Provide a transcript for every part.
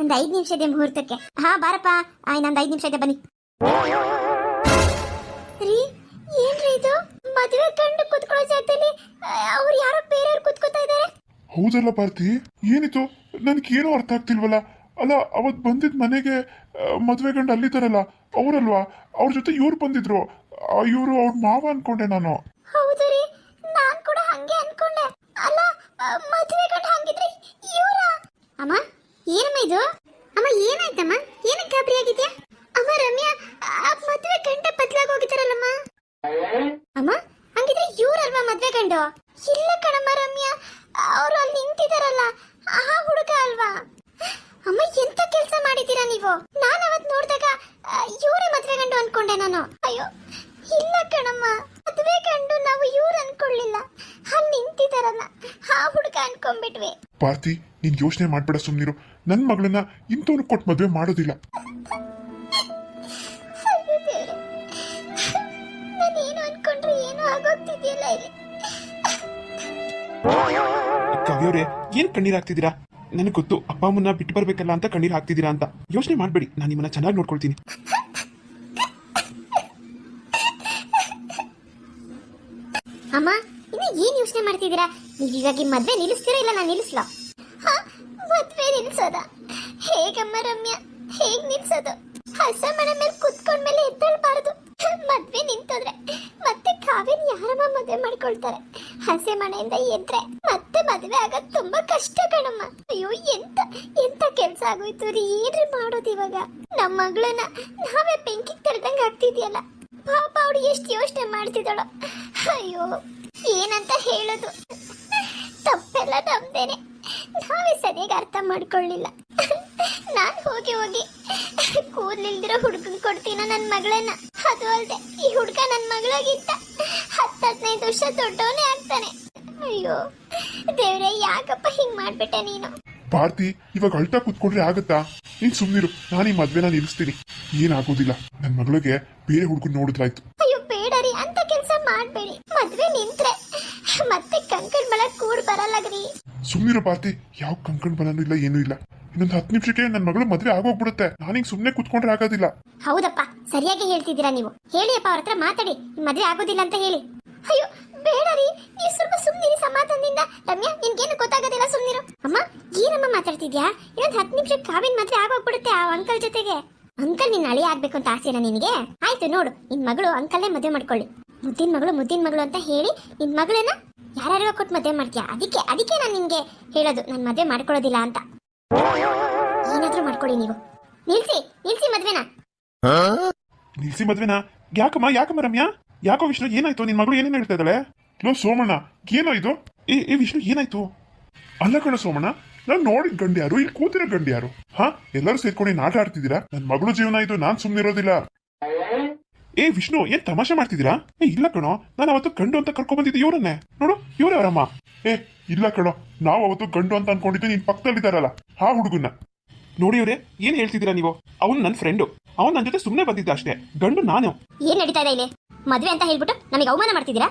ಒಂದ್ 5 ನಿಮಿಷ ಇದೆ ಮುಹೂರ್ತಕ್ಕೆ. ಹಾ ಬಾರಪ್ಪ, ಇನ್ನೊಂದ್ 5 ನಿಮಿಷ ಇದೆ ಬನ್ನಿ. ರೀ ಏನ್ರಿ ಇದು? ಮದುವೆ ಕಂಡು ಕುತ್ಕೊಳ್ಳೋ ಜಾಗದಲ್ಲಿ ಅವ್ರು ಯಾರೋ ಬೇರೆಯವ್ರು ಕುತ್ಕೋತಾ ಇದ್ದಾರೆ. ಹೌದಲ್ಲ ಪಾರ್ತಿ, ಏನಿತ್ತು ನನ್ಗೇನೋ ಅರ್ಥ ಆಗ್ತಿಲ್ವಲ್ಲ. ಅಲ್ಲ, ಅವತ್ ಬಂದಿದ್ ಮನೆಗೆ ಮದ್ವೆ ಗಂಡ ಅಲ್ಲಿದ್ದಾರಲ್ಲ ಅವರಲ್ವಾ? ಅವ್ರ ಜೊತೆ ಇವ್ರು ಬಂದಿದ್ರು. ಇವ್ರು ಅವ್ರ ಮಾವ ಅನ್ಕೊಂಡೆ ನಾನು. ಹೌದು ರೀ, ನಾನ್ ಕೂಡ ಹಂಗೆ ಅನ್ಕೊಂಡೆ. ಅಲ್ಲ, ಮದುವೆ ಗಂಡ ಹಂಗಿದ್ರೆ ಇವ್ರ? ಅಮ್ಮ ಏನಮ್ಮ ಇದು? ಅಮ್ಮ ಏನಾಯ್ತಮ್ಮ? ಏನಕ್ಕೆ ಗಾಬರಿ ಆಗಿದ್ಯಾ? ಅಮ್ಮ ರಮ್ಯಾ ಮದುವೆ ಗಂಡ ಬದಲಾಗಿ ಹೋಗಿದ್ದಾರಲ್ಲಮ್ಮ. ಅಮ್ಮ ಹಂಗಿದ್ರೆ ಇವ್ರಲ್ವಾ ಮದುವೆ ಗಂಡು? ಇಲ್ಲ ಕಣಮ್ಮ ರಮ್ಯಾ, ಅವರು ಅಲ್ಲಿ ನಿಂತಿದಾರಲ್ಲ ಆ ಹುಡುಗ ಅಲ್ವಾ? ಅಮ್ಮ ಎಂತ ಕೆಲಸ ಮಾಡಿದ್ದೀರಾ ನೀವು? ನಾನು ಅವತ್ ನೋಡಿದಾಗ ಇವರೇ ಮದುವೆ ಗಂಡು ಅನ್ಕೊಂಡೆ ನಾನು. ಅಯ್ಯೋ ಇಲ್ಲ ಕಣಮ್ಮ, ಮದುವೆ ಗಂಡು ನಾವು ಇವ್ರು ಅನ್ಕೊಳ್ಳಿಲ್ಲ, ಅಲ್ಲಿ ನಿಂತಿದಾರಲ್ಲ ಆ ಹುಡುಗ ಅನ್ಕೊಂಡ್ಬಿಟ್ವಿ. ಪಾರ್ತಿ, ನೀನ್ ಯೋಚನೆ ಮಾಡ್ಬೇಡ, ಸುಮ್ನಿರು. ನನ್ ಮಗಳನ್ನ ಇಂಥವ್ನು ಕೊಟ್ಟು ಮದ್ವೆ ಮಾಡೋದಿಲ್ಲ. ನಾನೇನು ಅನ್ಕೊಂಡ್ರೆ ಏನೋ ಆಗೋಗ್ತಿದ್ಯಲ್ಲ ಇಲ್ಲಿ. ಕಾವ್ಯವ್ರೆ, ಏನ್ ಕಣ್ಣೀರ್ ಹಾಕ್ತಿದ್ದೀರಾ? ನನಗೆ ಗೊತ್ತು, ಅಪ್ಪ ಅಮ್ಮನ್ನ ಬಿಟ್ಟು ಬರ್ಬೇಕಲ್ಲ ಅಂತ ಕಣ್ಣೀರ್ ಹಾಕ್ತಿದ್ದೀರಾ ಅಂತ. ಯೋಚನೆ ಮಾಡ್ಬೇಡಿ, ನಾನು ನಿಮ್ಮನ್ನ ಚೆನ್ನಾಗಿ ನೋಡ್ಕೊಳ್ತೀನಿ. ಅಮ್ಮ ಇನ್ನು ಏನ್ ಯೋಚನೆ ಮಾಡ್ತಿದ್ದೀರಾ? ನೀವು ಇವಾಗ ಮದ್ವೆ ನಿಲ್ಲಿಸ್ತೀರಾ ಇಲ್ಲ ನಾನು ನಿಲ್ಲಿಸ್ಲಾ? ಮದ್ವೆ ನಿಲ್ಸೋದ? ಹೇಗಮ್ಮ ರಮ್ಯಾ, ಹೇಗ್ ನಿಲ್ಸೋದು? ಹಸ ಮನೆ ಮೇಲೆ ಕುತ್ಕೊಂಡ್ಮೇಲೆ ಎದ್ದೇಳ್ಬಾರ್ದು. ಮದ್ವೆ ನಿಂತೋದ್ರೆ ಮತ್ತೆ ಕಾವೇರಿ ಯಾರಮ್ಮ ಮದ್ವೆ ಮಾಡ್ಕೊಳ್ತಾರೆ? ಹಸೆ ಮನೆಯಿಂದ ಎದ್ರೆ ಮತ್ತೆ ಮದ್ವೆ ಆಗೋದು ತುಂಬಾ ಕಷ್ಟ ಕಣಮ್ಮ. ಅಯ್ಯೋ ಎಂತ ಎಂತ ಕೆಲ್ಸ ಆಗೋಯ್ತು ರೀ. ಏನ್ರಿ ಮಾಡೋದು ಇವಾಗ? ನಮ್ಮ ಮಗಳನ್ನ ನಾವೇ ಬೆಂಕಿ ತಳ್ದಂಗ್ ಆಗ್ತಿದ್ಯಲ್ಲ. ಪಾಪ ಅವಳು ಎಷ್ಟು ಯೋಚನೆ ಮಾಡ್ತಿದ್ದಾಳೋ. ಅಯ್ಯೋ ಏನಂತ ಹೇಳೋದು? ತಪ್ಪೆಲ್ಲ ನಮ್ದೇನೆ, ನಾವೇ ಸರಿಯಾಗಿ ಅರ್ಥ ಮಾಡ್ಕೊಳ್ಳಿಲ್ಲ. ನಾನ್ ಹೋಗಿ ಹೋಗಿ ಕೂದ್ಲಿಲ್ದಿರೋ ಹುಡುಗನ್ ಕೊಡ್ತೀನ ನನ್ ಮಗಳನ್ನ. ಅದು ಅಲ್ದೆ ಈ ಹುಡುಗ ನನ್ ಮಗಳಾಗಿದ್ದ 10-15 ವರ್ಷ ದೊಡ್ಡವನೇ ಆಗ್ತಾನೆ. ಅಯ್ಯೋ ದೇವ್ರೆ, ಯಾಕಪ್ಪ ಹಿಂಗ್ ಮಾಡ್ಬಿಟ್ಟೆ ನೀನು? ಪಾರ್ತಿ, ಇವಾಗ ಅಳ್ತಾ ಕೂತ್ಕೊಂಡ್ರೆ ಆಗತ್ತಾ? ನೀನ್ ಸುಮ್ನಿರು, ನಾನು ಈ ಮದ್ವೆನ ನಿಲ್ಲಿಸ್ತೀನಿ. ಏನಾಗೋದಿಲ್ಲ, ನನ್ ಮಗಳಿಗೆ ಬೇರೆ ಹುಡುಗನ್ ನೋಡಿದ್ರಾಯ್ತು. ಅಯ್ಯೋ ಬೇಡ ರೀ, ಅಂತ ಕೆಲ್ಸ ಮಾಡ್ಬೇಡಿ. ಮದ್ವೆ ನಿಂತ್ರೆ ಮತ್ತೆ ಕಂಕಣ್ ಬಲ ಕೂಡ್ ಬರಲ್ಲಗ್ರಿ. ಸುಮ್ನಿರು ಪಾರ್ತಿ, ಯಾವ ಕಂಕಣ್ ಬಲನೂ ಇಲ್ಲ, ಏನೂ ಇಲ್ಲ. ಇನ್ನೊಂದು 10 ನಿಮಿಷಕ್ಕೆ ನನ್ನ ಮಗಳು ಮದ್ವೆ ಆಗೋಗ್ಬಿಡುತ್ತೆ. ನಾನೀಗ ಸುಮ್ನೆ ಕೂತ್ಕೊಂಡ್ರೆ ಆಗೋದಿಲ್ಲ. ಹೌದಪ್ಪ, ಸರಿಯಾಗಿ ಹೇಳ್ತಿದ್ದೀರಾ ನೀವು. ಹೇಳಿಯಪ್ಪ, ಅವ್ರ ಹತ್ರ ಮಾತಾಡಿ, ಮದ್ವೆ ಆಗೋದಿಲ್ಲ ಅಂತ ಹೇಳಿ. ಅಯ್ಯೋ ಬೇಡ ರೀ, ನೀವು ಸ್ವಲ್ಪ ಸುಮ್ನಿರಿ ಸಮಾಧಾನದಿಂದ. ರಮ್ಯಾ, ನಿನ್ಗೇನು ಗೊತ್ತಾಗೋದಿಲ್ಲ, ಸುಮ್ನಿರು. ಅಮ್ಮ ಏನಮ್ಮ ಮಾತಾಡ್ತಿದ್ಯಾ? ಇನ್ನೊಂದು 10 ನಿಮಿಷಕ್ಕೆ ಕಾವಿನ ಮದ್ವೆ ಆಗೋಗ್ಬಿಡುತ್ತೆ ಆ ಅಂಕಲ್ ಜೊತೆಗೆ. ಅಂಕಲ್ ನಿನ್ನ ಅಳಿ ಆಗ್ಬೇಕು ಅಂತ ಆಸೆನಾ ನಿನಗೆ? ಆಯ್ತು ನೋಡು, ನಿನ್ ಮಗಳು ಅಂಕಲ್ನೇ ಮದುವೆ ಮಾಡ್ಕೊಳ್ಳಿ. ಮುದ್ದಿನ ಮಗಳು ಅಂತ ಹೇಳಿ ನಿನ್ ಮಗಳನ್ನ ಯಾರ್ಯಾರೋ ಕೊಟ್ಟು ಮದುವೆ ಮಾಡ್ತೀಯಾ. ಅದಕ್ಕೆ ನಾನು ನಿನ್ಗೆ ಹೇಳೋದು, ನಾನು ಮದುವೆ ಮಾಡ್ಕೊಳ್ಳೋದಿಲ್ಲ ಅಂತ. ಏನಾದ್ರೂ ಮಾಡ್ಕೊಳ್ಳಿ ನೀವು. ನಿಲ್ಸಿ ಮದ್ವೆನಾ. ನಿಲ್ಸಿ ಮದ್ವೆನಾ? ಯಾಕಮ್ಮ ರಮ್ಯಾ? ಯಾಕೋ ವಿಷ್ಣು, ಏನಾಯ್ತು? ನಿನ್ ಮಗಳು ಏನೇನು ಹೇಳ್ತಾ ಇದ್ದಾಳೆ? ಲೋ ಸೋಮಣ್ಣ, ಏನೋ ಇದು? ಏ ವಿಷ್ಣು, ಏನಾಯ್ತು? ಅಲ್ಲ ಕಣ ಸೋಮಣ್ಣ, ನಾನ್ ನೋಡಿದ ಗಂಡು ಯಾರು, ಇಲ್ಲಿ ಕೂತಿರೋ ಗಂಡು ಯಾರು? ಎಲ್ಲರೂ ಸೇರ್ಕೊಂಡು ಆಟ ಆಡ್ತಿದ್ದೀರಾ? ನನ್ ಮಗಳು ಜೀವನ ಇದು, ನಾನ್ ಸುಮ್ನಿರೋದಿಲ್ಲ. ಏ ವಿಷ್ಣು, ಏನ್ ತಮಾಷೆ ಮಾಡ್ತಿದ್ದೀರಾ? ಇಲ್ಲ ಕಣೋ, ನಾನು ಅವತ್ತು ಗಂಡು ಅಂತ ಕರ್ಕೊಂಡ್ ಬಂದಿದ್ದೆ ಇವ್ರನ್ನೇ. ನೋಡು, ಇವ್ರೇ ಅವರಮ್ಮ. ಇಲ್ಲ ಕಣೋ, ನಾವು ಅವತ್ತು ಗಂಡು ಅಂತ ಅನ್ಕೊಂಡಿದ್ದೆ. ನೀನ್ ಪಕ್ಕದಲ್ಲಿದ್ದಾರಲ್ಲ ಆ ಹುಡುಗನ್ನ ನೋಡಿ. ಇವ್ರೆ ಏನ್ ಹೇಳ್ತಿದ್ದೀರಾ ನೀವು? ಅವ್ನು ನನ್ನ ಫ್ರೆಂಡು, ಅವ್ನು ನನ್ನ ಜೊತೆ ಸುಮ್ಮನೆ ಬಂದಿದ್ದ ಅಷ್ಟೇ. ಗಂಡು ನಾನು. ಏನ್ ನಡೀತಾ ಇದೆ ಇಲ್ಲಿ? ಮದ್ವೆ ಅಂತ ಹೇಳ್ಬಿಟ್ಟು ನಮಗೆ ಅವಮಾನ ಮಾಡ್ತಿದ್ದೀರಾ?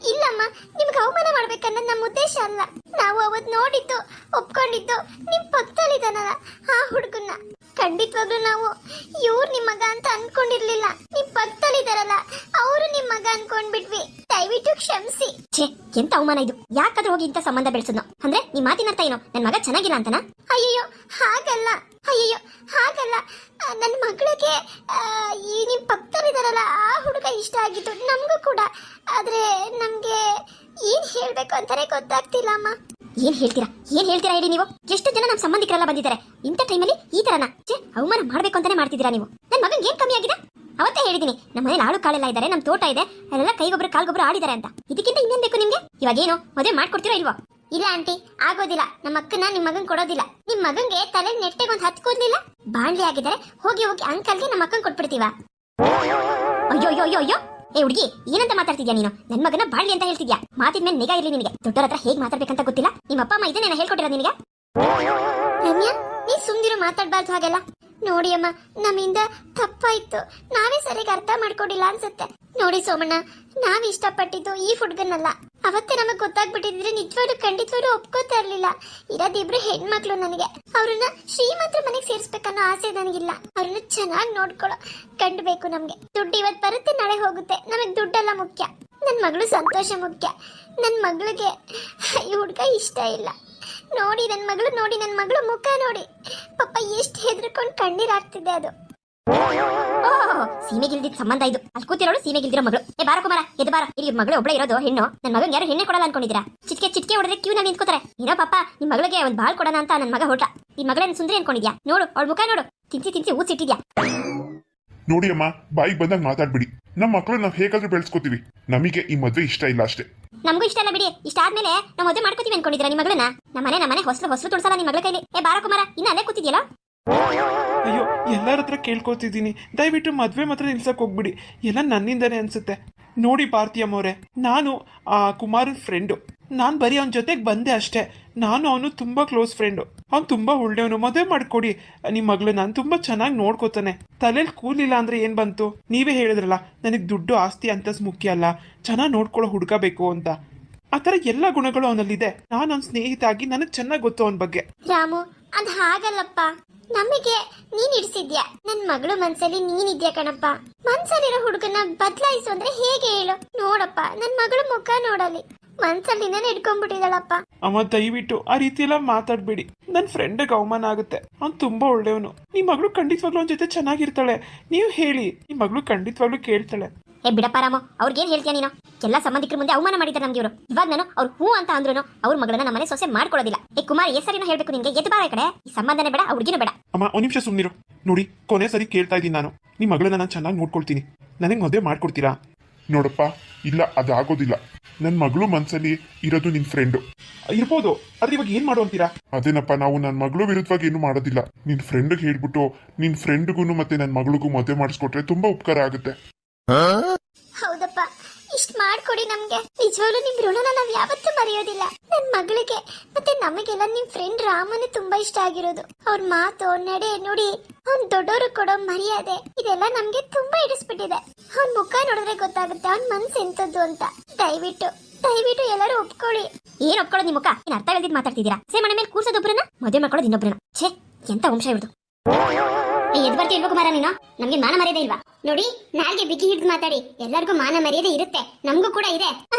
ಇಲ್ಲಮ್ಮ, ನಿಮ್ಗೆ ಅವಮಾನ ಮಾಡ್ಬೇಕನ್ನೋದು ನಮ್ಮ ಉದ್ದೇಶ ಅಲ್ಲ. ನಾವು ಅವತ್ತು ನೋಡಿದ್ದು, ಒಪ್ಕೊಂಡಿದ್ದು ನಿಮ್ ಪಕ್ಕದಲ್ಲಿದ್ದಾನಲ್ಲ ಆ ಹುಡುಗನ್ನ. ಖಂಡಿತವಾಗ್ಲೂ ನಾವು ಇವ್ರು ನಿಮ್ ಮಗ ಅಂತ ಅನ್ಕೊಂಡಿರ್ಲಿಲ್ಲ. ನಿಮ್ ಪಕ್ಕದಲ್ಲಿದ್ದಾರಲ್ಲ ಅವರು ನಿಮ್ ಮಗ ಅನ್ಕೊಂಡ್ಬಿಟ್ವಿ. ದಯವಿಟ್ಟು ಕ್ಷಮಿಸಿ. ಛೇ, ಎಂತ ಅವಮಾನ ಇದು! ಯಾಕಾದ್ರೂ ಹೋಗಿ ಇಂಥ ಸಂಬಂಧ ಬೆಳೆಸೋದು? ಅಂದ್ರೆ ನಿಮ್ ಮಾತಿನ ಅರ್ಥ ಏನೋ, ನನ್ ಮಗ ಚೆನ್ನಾಗಿಲ್ಲ ಅಂತನಾ? ಅಯ್ಯಯ್ಯೋ ಹಾಗಲ್ಲ. ನನ್ನ ಮಗಳಿಗೆ ಈ ನಿಮ್ ಪಕ್ಕದಲ್ಲಿದ್ದಾರಲ್ಲ ಆ ಹುಡುಗ ಇಷ್ಟ ಆಗಿದ್ದು ನಮಗೂ ಕೂಡ. ಆದ್ರೆ ನಮ್ಗೆ ಏನ್ ಹೇಳ್ಬೇಕು ಅಂತಾನೆ ಗೊತ್ತಾಗ್ತಿಲ್ಲ ಅಮ್ಮ. ಏನ್ ಹೇಳ್ತೀರಾ ಹೇಳಿ ನೀವು? ಎಷ್ಟು ಜನ ನಮ್ಮ ಸಂಬಂಧಿಕರೆಲ್ಲ ಬಂದಿದ್ದಾರೆ, ಇಂಥ ಟೈಮಲ್ಲಿ ಈ ತರನ ಅವಮಾನ ಮಾಡ್ಬೇಕು ಅಂತಾನೆ ಮಾಡ್ತಿದ್ದೀರಾ ನೀವು? ನನ್ನ ಮಗನ್ ಏನ್ ಕಮ್ಮಿ ಆಗಿದೆ? ಅವತ್ತೇ ಹೇಳಿದೀನಿ, ನಮ್ಮ ಮನೇಲಿ ಆಳು ಕಾಳೆಲ್ಲ ಇದ್ದಾರೆ, ನಮ್ ತೋಟ ಇದೆ, ಅಲ್ಲೆಲ್ಲ ಕೈಗೊಬ್ರು ಕಾಲ್ಗೊಬ್ರು ಆಡಿದ್ದಾರೆ ಅಂತ. ಇದಕ್ಕಿಂತ ಇನ್ನೇನ್ ಬೇಕು ನಿಮ್ಗೆ? ಇವಾಗ ಏನು ಮದುವೆ ಮಾಡ್ಕೊಡ್ತೀರಾ ಇಲ್ವಾ? ಇಲ್ಲ ಆಂಟಿ, ಆಗೋದಿಲ್ಲ. ನಮ್ಮ ಅಕ್ಕನ ನಿಮ್ ಮಗನ್ ಕೊಡೋದಿಲ್ಲ. ನಿಮ್ ಮಗನ್ಗೆ ತಲೆ ನೆಟ್ಟೆಗೆ ಒಂದು 10 ಕೂದಲಿಲ್ಲ, ಬಾಣ್ಲಿ ಆಗಿದ್ದಾರೆ. ಹೋಗಿ ಅಂಕಲ್ಗೆ ನಮ್ಮ ಅಕ್ಕನ್ ಕೊಟ್ಬಿಡ್ತೀವ. ಅಯ್ಯೋ ಏ ಹುಡುಗಿ, ಏನಂತ ಮಾತಾಡ್ತಿದ್ಯಾ ನೀನು? ನನ್ ಮಗನ ಬಾಳ್ಲಿ ಅಂತ ಹೇಳ್ತಿದ್ಯಾ? ಮಾತಿನ ಮೇಲೆ ನಿಗಾ ಇರ್ಲಿ ನಿನಗೆ. ದೊಡ್ಡರ ಹತ್ರ ಹೇಗ್ ಮಾತಾಡ್ಬೇಕಂತ ಗೊತ್ತಿಲ್ಲ. ನಿಮ್ಮ ಅಪ್ಪ ಅಮ್ಮ ಇದನ್ನೇನ ಹೇಳ್ಕೊಟ್ಟಿರೋ ನಿನಗೆ? ರಮ್ಯಾ, ನೀ ಸುಮ್ದಿರೋ, ಮಾತಾಡ್ಬಾರ್ದು ಹಾಗೆಲ್ಲ. ನೋಡಿ ಅಮ್ಮ, ನಮ್ಮಿಂದ ತಪ್ಪಾಯ್ತು. ನಾವೇ ಸರಿಯಾಗಿ ಅರ್ಥ ಮಾಡ್ಕೊಂಡಿಲ್ಲ ಅನ್ಸುತ್ತೆ. ನೋಡಿ ಸೋಮಣ್ಣ, ನಾವ್ ಇಷ್ಟಪಟ್ಟಿದ್ದು ಈ ಹುಡುಗನಲ್ಲ. ಅವತ್ತೇ ನಮಗ್ ಗೊತ್ತಾಗ್ಬಿಟ್ಟಿದ್ರೆ ನಿಜವಾಗ್ಲೂ ಖಂಡಿತವಾಗ್ಲೂ ಒಪ್ಕೋತಾ ಇರ್ಲಿಲ್ಲ. ಇರೋದಿಬ್ರು ಹೆಣ್ಮಕ್ಳು ನನಗೆ. ಅವ್ರನ್ನ ಶ್ರೀಮಂತರ ಮನೆಗೆ ಸೇರಿಸ್ಬೇಕನ್ನೋ ಆಸೆ ನನಗಿಲ್ಲ. ಅವ್ರನ್ನ ಚೆನ್ನಾಗಿ ನೋಡ್ಕೊಳ್ಳೋ ಗಂಡು ಬೇಕು ನಮ್ಗೆ. ದುಡ್ಡು ಇವತ್ತು ಬರುತ್ತೆ, ನಾಳೆ ಹೋಗುತ್ತೆ. ನಮಗ್ ದುಡ್ಡೆಲ್ಲ ಮುಖ್ಯ. ನನ್ ಮಗಳು ಸಂತೋಷ ಮುಖ್ಯ. ನನ್ ಮಗಳಿಗೆ ಈ ಹುಡ್ಗ ಇಷ್ಟ ಇಲ್ಲ. ನೋಡಿ ನನ್ ಮಗಳು ಮುಖ ನೋಡಿ, ಪಾಪ ಎಷ್ಟು ಹೆದರ್ಕೊಂಡು ಕಣ್ಣೀರ್ ಆಗ್ತಿದೆ ಅದು. ಸೀಮೆಗಿಲ್ದಿದ್ ಸಂಬಂಧ ಇದು. ಅಲ್ಲಿ ಕೂತಿರೋಳು ಸೀಮೆಗಿಲ್ದಿರೋ ಮಗಳು. ಬಾರ ಕುಮಾರ, ಎದ್ದು ಬಾರ. ಇಲ್ಲಿ ಮಗಳು ಒಬ್ಳೆ ಇರೋದು ಹೆಣ್ಣು. ನನ್ನ ಮಗನ್ ಯಾರು ಹೆಣ್ಣೆ ಕೊಡಲ್ಲ ಅನ್ಕೊಂಡಿದ್ದೀರಾ? ಚಿಟ್ಕೆ ಹೊಡೆದ್ರೆ ಕ್ಯೂ ನಲ್ಲಿ ನಿಂತ್ಕೋತಾರೆ. ಏನೋ ಪಾಪ ನಿಮ್ ಮಗಳಿಗೆ ಒಂದ್ ಬಾಳ್ ಕೊಡೋಣ ಅಂತ ನನ್ನ ಮಗ ಹೊರಟ. ಈ ಮಗಳನ್ನ ಸುಂದರಿ ಅನ್ಕೊಂಡಿದ್ಯಾ? ನೋಡು ಅವಳ ಮುಖ ನೋಡು, ತಿನ್ಸಿ ಊದ್ಸಿಟ್ಟಿದ್ಯಾ. ನೋಡಿ ಅಮ್ಮ, ಬಾಯಿಗೆ ಬಂದಾಗ ಮಾತಾಡ್ಬಿಡಿ. ನಮ್ಮ ಮಕ್ಕಳು ನಾವ್ ಹೇಗಾದ್ರೂ ಬೆಳೆಸ್ಕೋತೀವಿ. ನಮಗೆ ಈ ಮದ್ವೆ ಇಷ್ಟ ಇಲ್ಲ ಅಷ್ಟೇ. ನಮಗೂ ಇಷ್ಟ ಇಲ್ಲ ಬಿಡಿ. ಇಷ್ಟ ಆದ್ಮೇಲೆ ನಾವು ಮದುವೆ ಮಾಡ್ಕೋತೀವಿ ಅನ್ಕೊಂಡಿದ್ದೀರಾ ನಿಮ್ಮ ಮಗಳನ್ನ? ನಮ್ಮನೆ ಹೊಸಲು ತುಳ್ಸಲ್ಲ ನಿಮ್ ಮಗಳ ಕೈಲಿ. ಬಾರ ಕುಮಾರ, ಇನ್ನ ಅಲ್ಲೇ ಕೂತಿದ್ಯಲ್ಲ. ಅಯ್ಯೋ, ಎಲ್ಲರ ಹತ್ರ ಕೇಳ್ಕೊತಿದ್ದೀನಿ, ದಯವಿಟ್ಟು ಮದ್ವೆ ಮಾತ್ರ ನಿಲ್ಸಕ್ ಹೋಗ್ಬಿಡಿ. ಎಲ್ಲ ನನ್ನಿಂದನೇ ಅನ್ಸುತ್ತೆ. ನೋಡಿ ಭಾರತೀಯಮ್ಮವ್ರೆ, ನಾನು ಆ ಕುಮಾರನ್ ಫ್ರೆಂಡು. ನಾನು ಬರೀ ಅವನ ಜೊತೆಗೆ ಬಂದೆ ಅಷ್ಟೇ. ನಾನು ಅವನು ತುಂಬ ಕ್ಲೋಸ್ ಫ್ರೆಂಡು. ಅವ್ನು ತುಂಬ ಒಳ್ಳೆಯವನು. ಮದುವೆ ಮಾಡಿಕೊಡಿ ನಿಮ್ಮ ಮಗಳು. ನಾನು ತುಂಬ ಚೆನ್ನಾಗಿ ನೋಡ್ಕೋತಾನೆ. ತಲೆಯಲ್ಲಿ ಕೂಲಿಲ್ಲ ಅಂದರೆ ಏನು ಬಂತು? ನೀವೇ ಹೇಳಿದ್ರಲ್ಲ, ನನಗೆ ದುಡ್ಡು ಆಸ್ತಿ ಅಂತಸ್ ಮುಖ್ಯ ಅಲ್ಲ, ಚೆನ್ನಾಗಿ ನೋಡ್ಕೊಳ್ಳೋ ಹುಡುಗ ಬೇಕು ಅಂತ. ಆ ಥರ ಎಲ್ಲ ಗುಣಗಳು ಅವನಲ್ಲಿದೆ. ನಾನು ಅವನ ಸ್ನೇಹಿತ ಆಗಿ ನನಗೆ ಚೆನ್ನಾಗಿ ಗೊತ್ತು ಅವನ ಬಗ್ಗೆ. ರಾಮು, ಅದ್ ಹಾಗಲ್ಲಪ್ಪ. ನಮಗೆ ನೀನ್ ಇಡ್ಸಿದ್ಯಾ. ನನ್ ಮಗಳು ಮನ್ಸಲ್ಲಿ ನೀನಿದ್ಯಾ ಕಣಪ್ಪ. ಮನ್ಸಲ್ಲಿರೋ ಹುಡುಗನ ಬದಲಾಯಿಸು ಅಂದ್ರೆ ಹೇಗೆ ಹೇಳು? ನೋಡಪ್ಪ, ನನ್ ಮಗಳು ಮುಖ ನೋಡಲಿ. ಮನ್ಸಲ್ಲಿ ನಾನು ಇಟ್ಕೊಂಡ್ಬಿಟ್ಟಿದ್ದಾಳಪ್ಪ. ಅಮ್ಮ ದಯವಿಟ್ಟು ಆ ರೀತಿ ಎಲ್ಲ ಮಾತಾಡ್ಬೇಡಿ. ನನ್ನ ಫ್ರೆಂಡಿಗೆ ಅವಮಾನ ಆಗುತ್ತೆ. ಅವ್ನು ತುಂಬಾ ಒಳ್ಳೆಯವನು. ನಿಮ್ಮ ಮಗಳು ಖಂಡಿತವಾಗ್ಲೂ ಅವನ ಜೊತೆ ಚೆನ್ನಾಗಿರ್ತಾಳೆ. ನೀವು ಹೇಳಿ, ನಿಮ್ಮ ಮಗಳು ಖಂಡಿತವಾಗ್ಲೂ ಕೇಳ್ತಾಳೆ. ಬಿಡಪ್ಪ ರಾಮು, ಅವ್ರಿಗೇನ್ ಹೇಳ್ತೀಯ ನೀನು? ಎಲ್ಲ ಸಂಬಂಧಿಕರ ಮುಂದೆ ಅವಮಾನ ಮಾಡಿದ್ದಾರೆ ನಮ್ಗೆ ಇವರು. ಇವಾಗ ನಾನು ಅವ್ರು ಹೂ ಅಂತ ಅಂದ್ರು ಅವ್ರ ಮಗಳನ್ನ ನಮ್ಮನೆ ಸೊಸೆ ಮಾಡ್ಕೊಳ್ಳೋದಿಲ್ಲ. ಕುಮಾರ್, ಸರಿನೋ ಹೇಳ್ಬೇಕು ನಿನ್ಗೆ? ಎದ್ದು ಬಾರ ಕಡೆ. ಈ ಸಂಬಂಧನೇ ಬೇಡ, ಹುಡುಗಿನೂ ಬೇಡ. ಅಮ್ಮ ಒಂದ್ ನಿಮಿಷ ಸುಮ್ಮನಿರು. ನೋಡಿ, ಕೊನೆ ಸರಿ ಕೇಳ್ತಾ ಇದ್ದೀನಿ ನಾನು. ನಿಮ್ಮ ಮಗಳನ್ನ ನಾನು ಚೆನ್ನಾಗಿ ನೋಡ್ಕೊಳ್ತೀನಿ. ನನಗೆ ಮದುವೆ ಮಾಡ್ಕೊಡ್ತೀರಾ? ನೋಡಪ್ಪ, ಇಲ್ಲ, ಅದಾಗೋದಿಲ್ಲ. ನನ್ನ ಮಗಳು ಮನ್ಸಲ್ಲಿ ಇರೋದು ನಿನ್ ಫ್ರೆಂಡು ಇರ್ಬೋದು, ಆದ್ರೆ ಇವಾಗ ಏನ್ ಮಾಡು ಅಂತೀರಾ? ಅದೇನಪ್ಪ, ನಾವು ನನ್ನ ಮಗಳು ವಿರುದ್ಧವಾಗಿ ಏನು ಮಾಡೋದಿಲ್ಲ. ನಿನ್ ಫ್ರೆಂಡ್ಗೆ ಹೇಳ್ಬಿಟ್ಟು ನಿನ್ ಫ್ರೆಂಡ್ಗೂ ಮತ್ತೆ ನನ್ನ ಮಗಳಿಗೂ ಮದುವೆ ಮಾಡಿಸ್ಕೊಟ್ರೆ ತುಂಬಾ ಉಪಕಾರ ಆಗುತ್ತೆ. ಹೌದಪ್ಪ, ಇಷ್ಟ ಮಾಡ್ಕೊಡಿ ನಮ್ಗೆ. ನಿಜವಾಗ್ಲೂ ನಿಮ್ ಋಣನ ನಾವ್ ಯಾವತ್ತೂ ಮರೆಯೋದಿಲ್ಲ. ನನ್ ಮಗಳಿಗೆ ಮತ್ತೆ ನಮಗೆಲ್ಲ ನಿಮ್ ಫ್ರೆಂಡ್ ರಾಮನೇ ತುಂಬಾ ಇಷ್ಟ ಆಗಿರೋದು. ಅವ್ರ ಮಾತು, ನಡೆ, ನುಡಿ, ಅವ್ನ್ ದೊಡ್ಡವರು ಕೊಡೋ ಮರ್ಯಾದೆ, ಇದೆಲ್ಲ ನಮ್ಗೆ ತುಂಬಾ ಇಡಿಸ್ಬಿಟ್ಟಿದೆ. ಅವ್ನ್ ಮುಖ ನೋಡಿದ್ರೆ ಗೊತ್ತಾಗುತ್ತೆ ಅವ್ನ್ ಮನ್ಸು ಎಂತದ್ದು ಅಂತ. ದಯವಿಟ್ಟು ಎಲ್ಲರೂ ಒಪ್ಕೊಳ್ಳಿ. ಏನ್ ಒಪ್ಕೊಳ್ಳೋದು? ನಿಮ್ ಮುಖ ಏನ್ ಅರ್ಥ ಇಲ್ದಿದ್ ಮಾತಾಡ್ತಿದ್ದೀರಾ? ಮನೆ ಮೇಲೆ ಕೂರ್ಸೋದೊಬ್ರನ್ನ, ಮದುವೆ ಮಾಡ್ಕೊಳ್ಳೋದು ಇನ್ನೊಬ್ರನ್ನ. ಛೇ, ಎಂತ ವಂಶ ಇವ್ರದು. ಎದ್ ಬರ್ತಿ ಇಲ್ವಾ ಕುಮಾರ ನೀನು? ನಮ್ಗೆ ಮಾನ ಮರ್ಯಾದೆ ಇಲ್ವಾ? ನೋಡಿ, ನಾಲ್ಗೆ ಬಿಗಿ ಹಿಡ್ದು ಮಾತಾಡಿ. ಎಲ್ಲರಿಗೂ ಮಾನ ಮರ್ಯಾದೆ ಇರುತ್ತೆ, ನಮಗೂ ಕೂಡ ಇದೆ.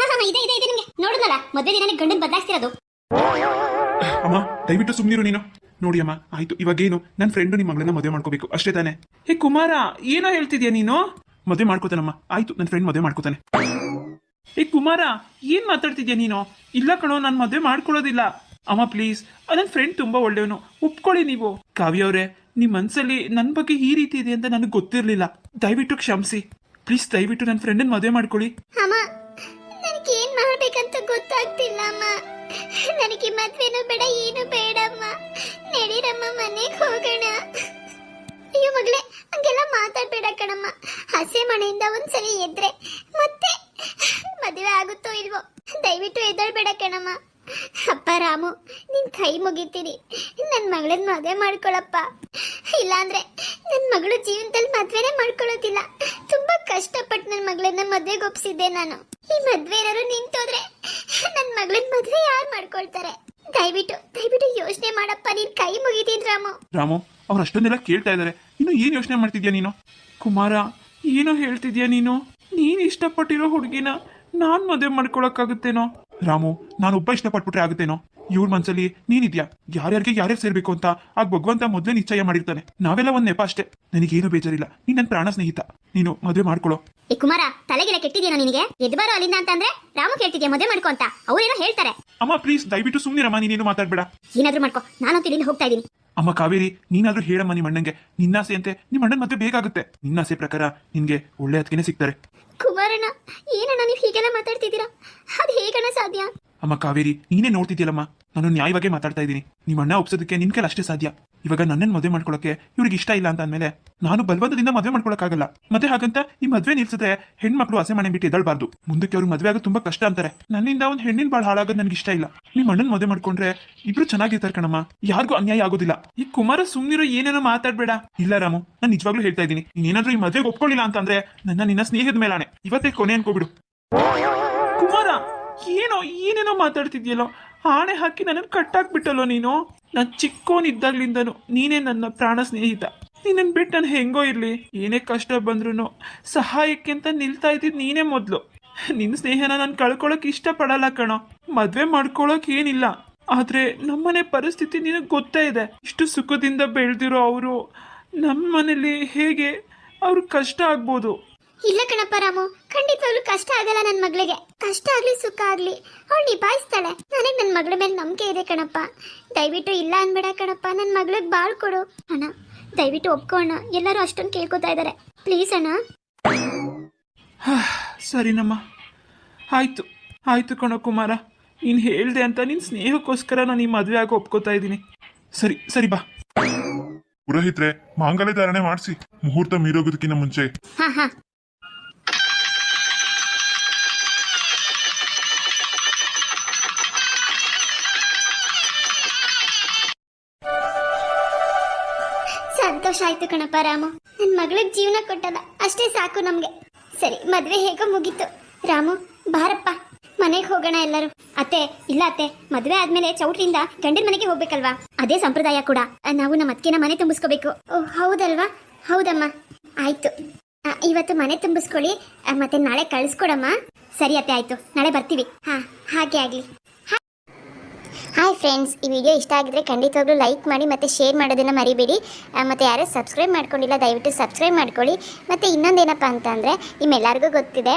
ಇದೆ ನಿಮ್ಗೆ. ನೋಡುದಲ್ಲ, ಮದ್ವೆ ದಿನ ಗಂಡನ್ ಬದಲಾಯಿಸ್ತಿರೋದು. ಅಮ್ಮ ದಯವಿಟ್ಟು ಸುಮ್ಮನಿರು ನೀನು. ನೋಡಿ ಅಮ್ಮ, ಆಯ್ತು, ಇವಾಗೇನು, ನನ್ನ ಫ್ರೆಂಡು ನಿಮ್ಮ ಮಗಳನ್ನ ಮದುವೆ ಮಾಡ್ಕೋಬೇಕು ಅಷ್ಟೇ ತಾನೆ? ಹೇ ಕುಮಾರ, ಏನೋ ಹೇಳ್ತಿದ್ಯಾ ನೀನು? ಮದುವೆ ಮಾಡ್ಕೋತಾನಮ್ಮ. ಆಯ್ತು, ನನ್ನ ಫ್ರೆಂಡ್ ಮದುವೆ ಮಾಡ್ಕೋತಾನೆ. ಹೇ ಕುಮಾರ, ಏನ್ ಮಾತಾಡ್ತಿದ್ಯಾ ನೀನು? ಇಲ್ಲ ಕಣೋ, ನಾನು ಮದುವೆ ಮಾಡ್ಕೊಳ್ಳೋದಿಲ್ಲ. ಅಮ್ಮ ಪ್ಲೀಸ್, ನನ್ನ ಫ್ರೆಂಡ್ ತುಂಬಾ ಒಳ್ಳೆಯವನು, ಒಪ್ಕೊಳ್ಳಿ ನೀವು. ಕಾವ್ಯ ಅವರೇ, ನಿಮ್ಮ ಮನ್ಸಲ್ಲಿ ನನ್ನ ಬಗ್ಗೆ ಈ ರೀತಿ ಇದೆ ಅಂತ ನನಗೆ ಗೊತ್ತಿರಲಿಲ್ಲ. ದಯವಿಟ್ಟು ಕ್ಷಮಿಸಿ ಪ್ಲೀಸ್. ದಯವಿಟ್ಟು ನನ್ನ ಫ್ರೆಂಡನ್ನ ಮದುವೆ ಮಾಡ್ಕೊಳ್ಳಿ. ಅಮ್ಮ, ನನಗೆ ಏನ್ ಮಾಡ್ಬೇಕಂತ ಗೊತ್ತಾಗ್ತಿಲ್ಲ ಅಮ್ಮ. ನನಗೆ ಮದ್ವೆನೂ ಬೇಡ, ಏನು ಬೇಡಮ್ಮ. ನಡೀರಮ್ಮ, ಮನೆಗೆ ಹೋಗೋಣ. ಅಯ್ಯೋ ಮಗಳೇ, ಹಂಗೆಲ್ಲ ಮಾತಾಡ್ಬೇಡ ಕಣಮ್ಮ. ಹಸೆ ಮನೆಯಿಂದ ಒಂದ್ಸರಿ ಎದ್ರೆ ಮತ್ತೆ ಮದುವೆ ಆಗುತ್ತೋ ಇಲ್ವೋ. ದಯವಿಟ್ಟು ಎದ್ದೇಳ್ಬೇಡ ಕಣಮ್ಮ. ಅಪ್ಪ ರಾಮು, ನಿನ್ ಕೈ ಮುಗಿತೀನಿ, ನನ್ನ ಮಗಳನ್ನ ಮದುವೆ ಮಾಡ್ಕೊಳಪ್ಪ. ಇಲ್ಲಾಂದ್ರೆ ನನ್ನ ಮಗಳು ಜೀವನದಲ್ಲಿ ಮದ್ವೆನೇ ಮಾಡ್ಕೊಳ್ಳೋದಿಲ್ಲ. ತುಂಬಾ ಕಷ್ಟಪಟ್ಟು ನನ್ನ ಮಗಳನ್ನ ಮದ್ವೆಗೆ ಒಪ್ಸಿದ್ದೆ ನಾನು. ಈ ಮದ್ವೆ ಏನಾದ್ರು ನಿಂತೋದ್ರೆ ನನ್ನ ಮಗಳನ್ನ ಮದ್ವೆ ಯಾರು ಮಾಡ್ಕೊಳ್ತಾರೆ? ದಯವಿಟ್ಟು ಯೋಚನೆ ಮಾಡಪ್ಪ. ನೀನ್ ಕೈ ಮುಗಿತೀನಿ ರಾಮು. ಅವ್ರು ಅಷ್ಟೊಂದೆಲ್ಲ ಕೇಳ್ತಾ ಇದಾರೆ, ಇನ್ನು ಏನ್ ಯೋಚನೆ ಮಾಡ್ತಿದ್ಯಾ ನೀನು? ಕುಮಾರ, ಏನೋ ಹೇಳ್ತಿದ್ಯಾ ನೀನು? ನೀನ್ ಇಷ್ಟಪಟ್ಟಿರೋ ಹುಡುಗಿನ ನಾನ್ ಮದುವೆ ಮಾಡ್ಕೊಳಕ್ಕಾಗುತ್ತೇನೋ? ರಾಮು, ನಾನೊಬ್ಬ ಇಷ್ಟಪಟ್ಬಿಟ್ರೆ ಆಗುತ್ತೇನೋ? ಇವ್ರ ಮನ್ಸಲ್ಲಿ ನೀನಿದ್ಯಾ. ಯಾರ್ಯಾರು ಸೇರ್ಬೇಕು ಅಂತ ಆಗ ಭಗವಂತ ಮೊದಲೇ ನಿಶ್ಚಯ ಮಾಡಿರ್ತಾನೆ. ನಾವೆಲ್ಲ ಒಂದ್ ನೆಪ ಅಷ್ಟೇ. ನನಗೇನು ಬೇಜಾರಿಲ್ಲ. ನೀನ್ ನನ್ನ ಪ್ರಾಣ ಸ್ನೇಹಿತ. ನೀನು ಮದುವೆ ಮಾಡ್ಕೊಳ್ಳೋ. ಕುಮಾರ, ತಲೆಗೆಲ್ಲ ಕೆಟ್ಟಿದ್ಯಾ ನಿನಗೆ? ಎದ್ಬಾರೋ ಅಲ್ಲಿಂದ ಅಂತಂದ್ರೆ ರಾಮು ಕೇಳ್ತಿದ್ಯಾ ಮದುವೆ ಮಾಡ್ಕೊ ಅಂತ. ಅವ್ರೇನೋ ಹೇಳ್ತಾರೆ. ಅಮ್ಮ ಪ್ಲೀಸ್, ದಯವಿಟ್ಟು ಸುಮ್ಮನಿರಮ್ಮ. ನೀನೇನು ಮಾತಾಡ್ಬೇಡ. ಏನಾದ್ರೂ ಮಾಡ್ಕೊ, ನಾನಂತೂ ಇಲ್ಲಿಂದ ಹೋಗ್ತಾ ಇದೀನಿ. ಅಮ್ಮ ಕಾವೇರಿ, ನೀನಾದ್ರೂ ಹೇಳಮ್ಮ ನಿಮ್ಮ ಅಣ್ಣಂಗೆ. ನಿನ್ನಾಸೆ ಅಂತೆ ನಿಮ್ಮ ಅಣ್ಣನ ಮತ್ತೆ ಬೇಕಾಗುತ್ತೆ. ನಿನ್ನಾಸೆ ಪ್ರಕಾರ ನಿನ್ಗೆ ಒಳ್ಳೆ ಅದಕ್ಕೆ ಸಿಗ್ತಾರೆ. ಕುಮಾರಣ್ಣ, ಏನಣ್ಣ ನೀವು ಹೀಗೆಲ್ಲ ಮಾತಾಡ್ತಿದ್ದೀರಾ? ಅದು ಹೇಗಣ್ಣ ಸಾಧ್ಯ? ಅಮ್ಮ ಕಾವೇರಿ, ನೀನೇ ನೋಡ್ತಿದ್ಯಲ್ಲಮ್ಮ, ನಾನು ನ್ಯಾಯವಾಗೇ ಮಾತಾಡ್ತಾ ಇದ್ದೀನಿ. ನಿಮ್ಮ ಅಣ್ಣ ಒಪ್ಸೋದಕ್ಕೆ ನಿನ್ ಕೈಲಿ ಅಷ್ಟೇ ಸಾಧ್ಯ. ಇವಾಗ ನನ್ನನ್ನು ಮದುವೆ ಮಾಡ್ಕೊಳಕ್ಕೆ ಇವ್ರಿಗೆ ಇಷ್ಟ ಇಲ್ಲ ಅಂತ ಅಂದ್ಮೇಲೆ ನಾನು ಬಲವಂತದಿಂದ ಮದುವೆ ಮಾಡ್ಕೊಳಕ್ಕಾಗಲ್ಲ. ಮತ್ತೆ ಹಾಗಂತ ಈ ಮದುವೆ ನಿಲ್ಸಿದ್ರೆ ಹೆಣ್ಮಕ್ಳು ಹಸೆ ಮನೆ ಬಿಟ್ಟು ಎದಳ್ಬಾರ್ದು. ಮುಂದಕ್ಕೆ ಅವ್ರಿಗೆ ಮದುವೆ ಆಗೋದು ತುಂಬಾ ಕಷ್ಟ ಅಂತಾರೆ. ನನ್ನಿಂದ ಒಂದು ಹೆಣ್ಣಿನ ಬಾಳ ಹಾಳಾಗೋದು ನನಗೆ ಇಷ್ಟ ಇಲ್ಲ. ನಿಮ್ಮ ಅಣ್ಣನ ಮದುವೆ ಮಾಡ್ಕೊಂಡ್ರೆ ಇಬ್ರು ಚೆನ್ನಾಗಿರ್ತಾರೆ ಕಣಮ್ಮ. ಯಾರಿಗೂ ಅನ್ಯಾಯ ಆಗೋದಿಲ್ಲ. ಈ ಕುಮಾರ ಸುಮ್ನಿರೋ, ಏನೇನೋ ಮಾತಾಡ್ಬೇಡ. ಇಲ್ಲ ರಾಮು, ನಾನು ನಿಜವಾಗ್ಲೂ ಹೇಳ್ತಾ ಇದ್ದೀನಿ. ನೀನೇನಾದ್ರೂ ಈ ಮದುವೆಗೆ ಒಪ್ಕೊಳ್ಳಿಲ್ಲ ಅಂತಂದ್ರೆ ನಿನ್ನ ಸ್ನೇಹದ ಮೇಲಾನೆ ಇವತ್ತೇ ಕೊನೆ ಅನ್ಕೋಬಿಡು. ಕುಮಾರ, ಏನೋ ಏನೇನೋ ಮಾತಾಡ್ತಿದ್ಯಲ್ಲೋ, ಆಣೆ ಹಾಕಿ ನನ್ನನ್ನು ಕಟ್ಟಾಕ್ಬಿಟ್ಟಲ್ಲೋ ನೀನು. ನಾನು ಚಿಕ್ಕೋನಿದ್ದಾಗ್ಲಿಂದನು ನೀನೇ ನನ್ನ ಪ್ರಾಣ ಸ್ನೇಹಿತ. ನಿನ್ನನ್ನು ಬಿಟ್ಟು ನಾನು ಹೆಂಗೋ ಇರಲಿ, ಏನೇ ಕಷ್ಟ ಬಂದ್ರೂ ಸಹಾಯಕ್ಕೆ ಅಂತ ನಿಲ್ತಾ ಇದ್ದಿದ್ದು ನೀನೇ ಮೊದಲು. ನಿನ್ನ ಸ್ನೇಹನ ನಾನು ಕಳ್ಕೊಳಕ್ ಇಷ್ಟಪಡಲ್ಲ ಕಣೋ. ಮದುವೆ ಮಾಡ್ಕೊಳಕ್ ಏನಿಲ್ಲ, ಆದರೆ ನಮ್ಮನೆ ಪರಿಸ್ಥಿತಿ ನಿನಗೆ ಗೊತ್ತೇ ಇದೆ. ಇಷ್ಟು ಸುಖದಿಂದ ಬೆಳೆದಿರೋ ಅವರು ನಮ್ಮ ಮನೇಲಿ ಹೇಗೆ ಅವ್ರಿಗೆ ಕಷ್ಟ ಆಗ್ಬೋದು. ಇಲ್ಲ ಕಣಪ್ಪ ರಾಮು, ಖಂಡಿತವಾಗ್ಲೂ ಕಷ್ಟ ಆಗಲ್ಲ ನನ್ನ ಮಗಳಿಗೆ. ಕಷ್ಟ ಆಗ್ಲಿ ಸುಖ ಆಗ್ಲಿ ಅವಳು ನಿಭಾಯಿಸ್ತಾಳೆ. ನನಗೆ ನನ್ನ ಮಗಳ ಮೇಲೆ ನಂಬಿಕೆ ಇದೆ ಕಣಪ್ಪ. ದಯವಿಟ್ಟು ಇಲ್ಲ ಅನ್ಬೇಡ ಕಣಪ್ಪ, ನನ್ನ ಮಗಳಿಗೆ ಬಾಳ್ ಕೊಡು ಅಣ್ಣ. ದಯವಿಟ್ಟು ಒಪ್ಕೋಣ, ಎಲ್ಲರೂ ಅಷ್ಟೊಂದು ಕೇಳ್ಕೊತಾ ಇದ್ದಾರೆ, ಪ್ಲೀಸ್ ಅಣ್ಣ. ಸರಿನಮ್ಮ, ಆಯ್ತು ಆಯ್ತು ಕಣೋ ಕುಮಾರ, ನೀನು ಹೇಳ್ದೆ ಅಂತ ನಿನ್ನ ಸ್ನೇಹಕ್ಕೋಸ್ಕರ ನಾನು ಈ ಮದುವೆ ಆಗಿ ಒಪ್ಕೋತಾ ಇದ್ದೀನಿ. ಸರಿ ಸರಿ ಬಾ. ಪುರೋಹಿತ್ರೆ, ಮಾಂಗಲ್ಯ ಧಾರಣೆ ಮಾಡಿಸಿ, ಮುಹೂರ್ತ ಮೀರೋಗೋದಕ್ಕಿಂತ ಮುಂಚೆ. ಹಾ ಹಾ, ಸಂತೋಷ ಆಯ್ತು ಕಣಪ್ಪ ರಾಮು. ನನ್ನ ಮಗಳಿಗೆ ಜೀವನ ಕೊಟ್ಟದ, ಅಷ್ಟೇ ಸಾಕು ನಮ್ಗೆ. ಸರಿ, ಮದ್ವೆ ಹೇಗೋ ಮುಗೀತು. ರಾಮು ಬಾರಪ್ಪ, ಮನೆಗೆ ಹೋಗೋಣ ಎಲ್ಲರೂ. ಅತ್ತೆ, ಇಲ್ಲ ಅತ್ತೆ, ಮದ್ವೆ ಆದ್ಮೇಲೆ ಚೌಟ್ರಿಂದ ಗಂಡನ ಮನೆಗೆ ಹೋಗ್ಬೇಕಲ್ವಾ, ಅದೇ ಸಂಪ್ರದಾಯ ಕೂಡ. ನಾವು ನಮ್ಮ ಅತ್ತಿಗೆನ ಮನೆ ತುಂಬಿಸ್ಕೋಬೇಕು. ಓ ಹೌದಲ್ವಾ? ಹೌದಮ್ಮ, ಆಯ್ತು. ಇವತ್ತು ಮನೆ ತುಂಬಿಸ್ಕೊಳ್ಳಿ, ಮತ್ತೆ ನಾಳೆ ಕಳಿಸ್ಕೊಡಮ್ಮ. ಸರಿ ಅತ್ತೆ, ಆಯ್ತು, ನಾಳೆ ಬರ್ತೀವಿ. ಹಾ, ಹಾಗೆ ಆಗ್ಲಿ. ಹಾಯ್ ಫ್ರೆಂಡ್ಸ್, ಈ ವಿಡಿಯೋ ಇಷ್ಟ ಆಗಿದ್ರೆ ಖಂಡಿತವಾಗ್ಲೂ ಲೈಕ್ ಮಾಡಿ ಮತ್ತು ಶೇರ್ ಮಾಡೋದನ್ನು ಮರಿಬೇಡಿ. ಮತ್ತು ಯಾರು ಸಬ್ಸ್ಕ್ರೈಬ್ ಮಾಡ್ಕೊಂಡಿಲ್ಲ ದಯವಿಟ್ಟು ಸಬ್ಸ್ಕ್ರೈಬ್ ಮಾಡ್ಕೊಳ್ಳಿ. ಮತ್ತು ಇನ್ನೊಂದೇನಪ್ಪ ಅಂತಂದರೆ, ನಿಮ್ಮೆಲ್ಲರಿಗೂ ಗೊತ್ತಿದೆ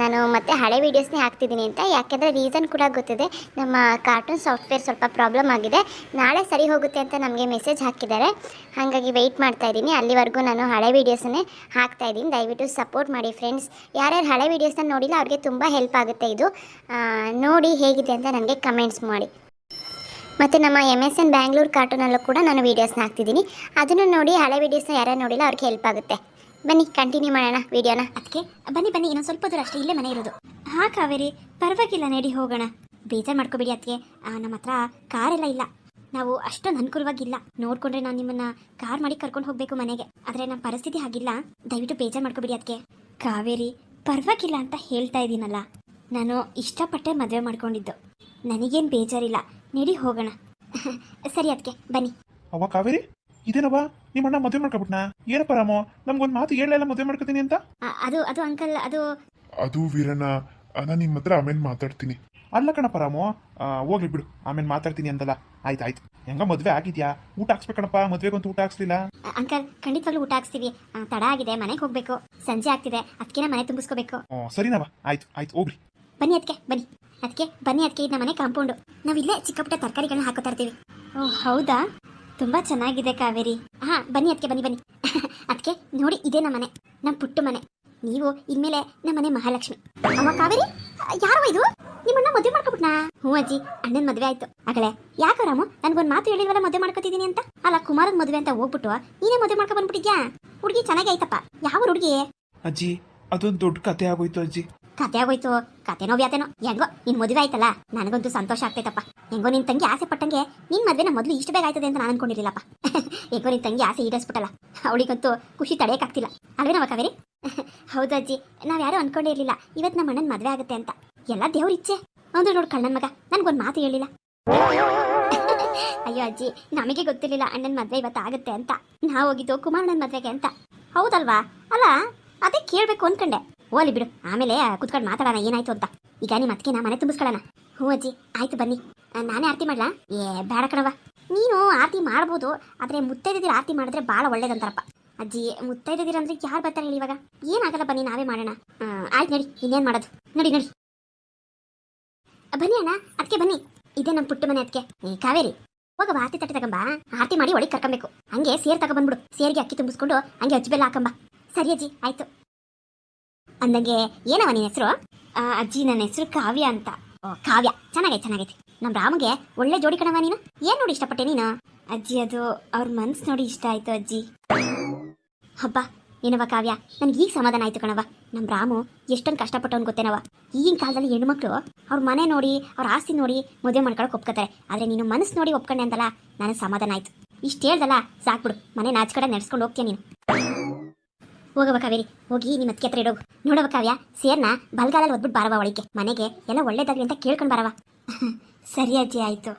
ನಾನು ಮತ್ತೆ ಹಳೆ ವೀಡಿಯೋಸ್ನೇ ಹಾಕ್ತಿದ್ದೀನಿ ಅಂತ. ಯಾಕೆಂದರೆ ರೀಸನ್ ಕೂಡ ಗೊತ್ತಿದೆ, ನಮ್ಮ ಕಾರ್ಟೂನ್ ಸಾಫ್ಟ್ವೇರ್ ಸ್ವಲ್ಪ ಪ್ರಾಬ್ಲಮ್ ಆಗಿದೆ. ನಾಳೆ ಸರಿ ಹೋಗುತ್ತೆ ಅಂತ ನಮಗೆ ಮೆಸೇಜ್ ಹಾಕಿದ್ದಾರೆ, ಹಾಗಾಗಿ ವೆಯ್ಟ್ ಮಾಡ್ತಾ ಇದ್ದೀನಿ. ಅಲ್ಲಿವರೆಗೂ ನಾನು ಹಳೆ ವೀಡಿಯೋಸನ್ನೇ ಹಾಕ್ತಾ ಇದ್ದೀನಿ. ದಯವಿಟ್ಟು ಸಪೋರ್ಟ್ ಮಾಡಿ ಫ್ರೆಂಡ್ಸ್. ಯಾರ್ಯಾರು ಹಳೆ ವೀಡಿಯೋಸ್ನ ನೋಡಿಲ್ಲ ಅವ್ರಿಗೆ ತುಂಬ ಹೆಲ್ಪ್ ಆಗುತ್ತೆ ಇದು. ನೋಡಿ ಹೇಗಿದೆ ಅಂತ ನನಗೆ ಕಮೆಂಟ್ಸ್ ಮಾಡಿ. ಮತ್ತು ನಮ್ಮ MSN ಬ್ಯಾಂಗ್ಳೂರ್ ಕಾರ್ಟೂನಲ್ಲೂ ಕೂಡ ನಾನು ವೀಡಿಯೋಸ್ನ ಹಾಕ್ತಿದ್ದೀನಿ, ಅದನ್ನು ನೋಡಿ. ಹಳೆ ವೀಡಿಯೋಸ್ನ ಯಾರ್ಯಾರು ನೋಡಿಲ್ಲ ಅವ್ರಿಗೆ ಹೆಲ್ಪ್ ಆಗುತ್ತೆ. ಬನ್ನಿ ಕಂಟಿನ್ಯೂ ಮಾಡೋಣ ವೀಡಿಯೋನ. ಅದಕ್ಕೆ ಬನ್ನಿ ಬನ್ನಿ, ಇನ್ನೊಂದು ಸ್ವಲ್ಪ ದೂರ ಅಷ್ಟೇ, ಇಲ್ಲೇ ಮನೆ ಇರೋದು. ಹಾಂ ಕಾವೇರಿ, ಪರವಾಗಿಲ್ಲ, ನಡಿ ಹೋಗೋಣ. ಬೇಜಾರು ಮಾಡ್ಕೋಬೇಡಿ ಅದಕ್ಕೆ, ನಮ್ಮ ಹತ್ರ ಕಾರೆಲ್ಲ ಇಲ್ಲ, ನಾವು ಅಷ್ಟೊಂದು ಅನುಕೂಲವಾಗಿಲ್ಲ. ನೋಡಿಕೊಂಡ್ರೆ ನಾನು ನಿಮ್ಮನ್ನು ಕಾರ್ ಮಾಡಿ ಕರ್ಕೊಂಡು ಹೋಗಬೇಕು ಮನೆಗೆ, ಆದರೆ ನಮ್ಮ ಪರಿಸ್ಥಿತಿ ಹಾಗಿಲ್ಲ. ದಯವಿಟ್ಟು ಬೇಜಾರು ಮಾಡ್ಕೋಬೇಡಿ ಅದಕ್ಕೆ. ಕಾವೇರಿ, ಪರವಾಗಿಲ್ಲ ಅಂತ ಹೇಳ್ತಾ ಇದ್ದೀನಲ್ಲ, ನಾನು ಇಷ್ಟಪಟ್ಟೆ ಮದುವೆ ಮಾಡ್ಕೊಂಡಿದ್ದು, ನನಗೇನು ಬೇಜಾರಿಲ್ಲ, ನಡಿ ಹೋಗೋಣ. ಸರಿ ಅದಕ್ಕೆ ಬನ್ನಿ. ಅವ್ವ ಕಾವೇರಿ, ಇದೇನವ್ವ ನಿಮ್ಮಣ್ಣ ಮದುವೆ ಮಾಡ್ಕೊಬಿಟ್ನಾ? ಏನಪ್ಪ ರಾಮು, ನಮ್ಗೊಂದು ಮಾತು ಹೇಳಲ್ಲ ಮದುವೆ ಮಾಡ್ಕೊತೀನಿ ಅಂತ. ಅದು ಅದು ಅಂಕಲ್, ಅದು ವೀರಣ್ಣ, ನಾನು ನಿಮ್ಮ ಹತ್ರ ಆಮೇಲೆ ಮಾತಾಡ್ತೀನಿ. ಅಲ್ಲ ಕಣಪ್ಪ ರಾಮು, ಹೋಗ್ಲಿ ಬಿಡು, ಆಮೇಲೆ ಮಾತಾಡ್ತೀನಿ ಅಂತಲ್ಲ. ಆಯ್ತು ಆಯ್ತು, ಹೆಂಗ ಮದುವೆ ಆಗಿದ್ಯಾ? ಊಟ ಹಾಕ್ಸ್ಬೇಕಣಪ್ಪ, ಮದುವೆಗಂತೂ ಊಟ ಹಾಕ್ಸ್ಲಿಲ್ಲ. ಅಂಕಲ್ ಖಂಡಿತವಾಗ್ಲೂ ಊಟ ಹಾಕ್ಸ್ತೀವಿ. ತಡ ಆಗಿದೆ, ಮನೆಗೆ ಹೋಗ್ಬೇಕು, ಸಂಜೆ ಆಗ್ತಿದೆ, ಅದಕ್ಕೆ ಮನೆ ತುಂಬಿಸ್ಕೋಬೇಕು. ಸರಿನವ, ಆಯ್ತು ಆಯ್ತು, ಹೋಗ್ರಿ. ಬನ್ನಿ ಅದಕ್ಕೆ ಬನ್ನಿ. ಅದಕ್ಕೆ ಬನ್ನಿ, ಅದಕ್ಕೆ ಇದು ನಮ್ಮ ಮನೆ ಕಾಂಪೌಂಡು. ನಾವಿಲ್ಲೇ ಚಿಕ್ಕ ಪುಟ್ಟ ತರಕಾರಿಗಳನ್ನ ಹಾಕೋತಾ ಇರ್ತೀವಿ. ಓಹ್ ಹೌದಾ, ತುಂಬ ಚೆನ್ನಾಗಿದೆ ಕಾವೇರಿ. ಹಾಂ ಬನ್ನಿ ಅದಕ್ಕೆ, ಬನ್ನಿ ಬನ್ನಿ. ಅದಕ್ಕೆ ನೋಡಿ, ಇದೇ ನಮ್ಮ ಮನೆ, ನಮ್ಮ ಪುಟ್ಟು ಮನೆ. ನೀವು ಇನ್ಮೇಲೆ ನಮ್ಮ ಮನೆ ಮಹಾಲಕ್ಷ್ಮಿ. ಅಮ್ಮ ಕಾವೇರಿ, ಯಾರೋ ಇದು ನಿಮ್ಮಣ್ಣ ಮದುವೆ ಮಾಡ್ಕೊಬಿಟ್ನಾ? ಹ್ಞೂ ಅಜ್ಜಿ, ಅಣ್ಣನ ಮದುವೆ ಆಯ್ತು ಆಗಲೇ. ಯಾಕೋ ರಾಮು, ನನಗೊಂದು ಮಾತು ಹೇಳಿಲ್ವಲ್ಲ ಮದುವೆ ಮಾಡ್ಕೊತಿದ್ದೀನಿ ಅಂತ? ಅಲ್ಲ, ಕುಮಾರನ ಮದುವೆ ಅಂತ ಹೋಗ್ಬಿಟ್ಟು ನೀನೇ ಮದುವೆ ಮಾಡ್ಕೊ ಬಂದ್ಬಿಟ್ಟಿದ್ಯಾ? ಹುಡುಗಿ ಚೆನ್ನಾಗಿ ಆಯ್ತಪ್ಪ. ಯಾವ ಹುಡುಗಿ? ಅಜ್ಜಿ, ಅದೊಂದು ದೊಡ್ಡ ಕತೆ ಆಗೋಯ್ತು ಅಜ್ಜಿ. ಕತೆ ಆಗೋಯ್ತು? ಕತೆನೋ ವ್ಯಾತೇನೋ, ಹೆಂಗೋ ನಿನ್ ಮದುವೆ ಆಯ್ತಲ್ಲ, ನನಗಂತೂ ಸಂತೋಷ ಆಗ್ತೈತಪ್ಪ. ಹೆಂಗೋ ನಿನ್ ತಂಗಿ ಆಸೆ ಪಟ್ಟಂಗೆ ನಿನ್ ಮದುವೆನ ಮೊದಲು ಇಷ್ಟು ಬೇಗ ಆಯ್ತದೆ ಅಂತ ನಾನು ಅನ್ಕೊಂಡಿರ್ಲಿಲ್ಲಪ್ಪ. ಹೆಂಗೋ ನಿನ್ ತಂಗಿ ಆಸೆ ಈಡೇರಿಸ್ಬಿಟ್ಟಲ್ಲ, ಅವಳಿಗಂತೂ ಖುಷಿ ತಡೆಯಕ್ಕಾಗ್ತಿಲ್ಲ ಅಲ್ವೇನವ ಕಾವೇರಿ? ಹೌದು ಅಜ್ಜಿ, ನಾವ್ ಯಾರು ಅನ್ಕೊಂಡೇ ಇರ್ಲಿಲ್ಲ ಇವತ್ತು ನಮ್ಮ ಅಣ್ಣನ ಮದುವೆ ಆಗುತ್ತೆ ಅಂತ. ಎಲ್ಲ ದೇವ್ರ ಇಚ್ಛೆ. ಅಂದ್ರೆ ನೋಡು ಕಳ್ಳನ ಮಗ, ನನ್ಗೊಂದು ಮಾತು ಹೇಳಿಲ್ಲ. ಅಯ್ಯೋ ಅಜ್ಜಿ, ನಮಗೆ ಗೊತ್ತಿರ್ಲಿಲ್ಲ ಅಣ್ಣನ ಮದುವೆ ಇವತ್ತು ಆಗುತ್ತೆ ಅಂತ. ನಾವು ಹೋಗಿದ್ದು ಕುಮಾರಣ್ಣನ ಮದುವೆಗೆ ಅಂತ. ಹೌದಲ್ವಾ? ಅಲ್ಲ, ಅದೇ ಕೇಳ್ಬೇಕು ಅನ್ಕಂಡೆ. ಓಲಿ ಬಿಡು, ಆಮೇಲೆ ಕುತ್ಕೊಂಡು ಮಾತಾಡೋಣ ಏನಾಯ್ತು ಅಂತ. ಈಗ ನಿಮ್ಮ ಅತ್ತಿಗೆನ ಮನೆ ತುಂಬಿಸ್ಕೊಳ್ಳೋಣ. ಹ್ಞೂ ಅಜ್ಜಿ, ಆಯ್ತು ಬನ್ನಿ. ನಾನೇ ಆರತಿ ಮಾಡ್ಲಾ? ಬೇಡ ಕಣವ, ನೀನು ಆರತಿ ಮಾಡ್ಬೋದು, ಆದರೆ ಮುತ್ತೈದಿದ್ದೀರ ಆರತಿ ಮಾಡಿದ್ರೆ ಭಾಳ ಒಳ್ಳೇದಂತಾರಪ್ಪ. ಅಜ್ಜಿ, ಮುತ್ತೈದಿದ್ದೀರ ಅಂದ್ರೆ ಯಾರು ಬರ್ತಾರೆ ಹೇಳಿ? ಇವಾಗ ಏನಾಗಲ್ಲ, ಬನ್ನಿ ನಾವೇ ಮಾಡೋಣ. ಆಯ್ತು ನಡಿ, ಇನ್ನೇನು ಮಾಡೋದು, ನಡಿ ನಡಿ. ಬನ್ನಿ ಅಣ್ಣ, ಅದಕ್ಕೆ ಬನ್ನಿ, ಇದೇ ನಮ್ಮ ಪುಟ್ಟ ಮನೆ. ಅದಕ್ಕೆ ಕಾವೇರಿ, ಹೋಗವ ಆರತಿ ತಟ್ಟೆ ತಗೊಂಬ, ಆರತಿ ಮಾಡಿ ಒಳಗೆ ಕರ್ಕೊಂಬೇಕು. ಹಂಗೆ ಸೇರ್ ತಗೊಬಂದ್ಬಿಡು, ಸೇರಿಗೆ ಅಕ್ಕಿ ತುಂಬಿಸ್ಕೊಂಡು ಹಂಗೆ ಅಜ್ಜಿ ಬೆಲ್ಲ ಹಾಕಂಬ. ಸರಿ ಅಜ್ಜಿ, ಆಯ್ತು. ಅಂದಂಗೆ ಏನವ ನಿನ್ನ ಹೆಸರು? ಅಜ್ಜಿ, ನನ್ನ ಹೆಸರು ಕಾವ್ಯ ಅಂತ. ಕಾವ್ಯ, ಚೆನ್ನಾಗೈತೆ ಚೆನ್ನಾಗೈತೆ. ನಮ್ಮ ರಾಮಗೆ ಒಳ್ಳೆ ಜೋಡಿ ಕಣವ. ನೀನು ಏನು ನೋಡಿ ಇಷ್ಟಪಟ್ಟೆ ನೀನು? ಅಜ್ಜಿ, ಅದು ಅವ್ರ ಮನ್ಸು ನೋಡಿ ಇಷ್ಟ ಆಯ್ತು ಅಜ್ಜಿ. ಹಬ್ಬ ಏನವ ಕಾವ್ಯ, ನನ್ಗೆ ಈಗ ಸಮಾಧಾನ ಆಯ್ತು ಕಣವ. ನಮ್ಮ ರಾಮು ಎಷ್ಟೊಂದು ಕಷ್ಟಪಟ್ಟವನು ಗೊತ್ತೇನವ. ಈಗಿನ ಕಾಲದಲ್ಲಿ ಹೆಣ್ಮಕ್ಳು ಅವ್ರ ಮನೆ ನೋಡಿ, ಅವ್ರ ಆಸ್ತಿ ನೋಡಿ ಮದುವೆ ಮಾಡ್ಕೊಳಕ್ಕೆ ಒಪ್ಕೋತಾರೆ. ಆದರೆ ನೀನು ಮನಸ್ಸು ನೋಡಿ ಒಪ್ಕೊಂಡೆ ಅಂತಲ್ಲ, ನನಗೆ ಸಮಾಧಾನ ಆಯ್ತು. ಇಷ್ಟು ಹೇಳ್ದಲ್ಲ ಸಾಕ್ಬಿಡು, ಮನೆ ನಾಚ್ ಕಡೆ ನಡೆಸ್ಕೊಂಡು ಹೋಗ್ತೀಯ ನೀನು. ಹೋಗವ ಕಾವೇರಿ, ಹೋಗಿ ನಿಮ್ಮ ಅತ್ತಿಗೆ ಹತ್ರ ಇಡೋಗು. ನೋಡವ ಕಾವ್ಯ, ಸೇರ್ನ ಬಲ್ಗಾಲಲ್ಲಿ ಒದ್ಬಿಟ್ಟು ಬಾರವ ಒಳಗೆ ಮನೆಗೆ, ಎಲ್ಲ ಒಳ್ಳೇದಾಗ್ಲಿ ಅಂತ ಕೇಳ್ಕೊಂಡು ಬರವ. ಸರಿ ಅಜ್ಜಿ, ಆಯ್ತು.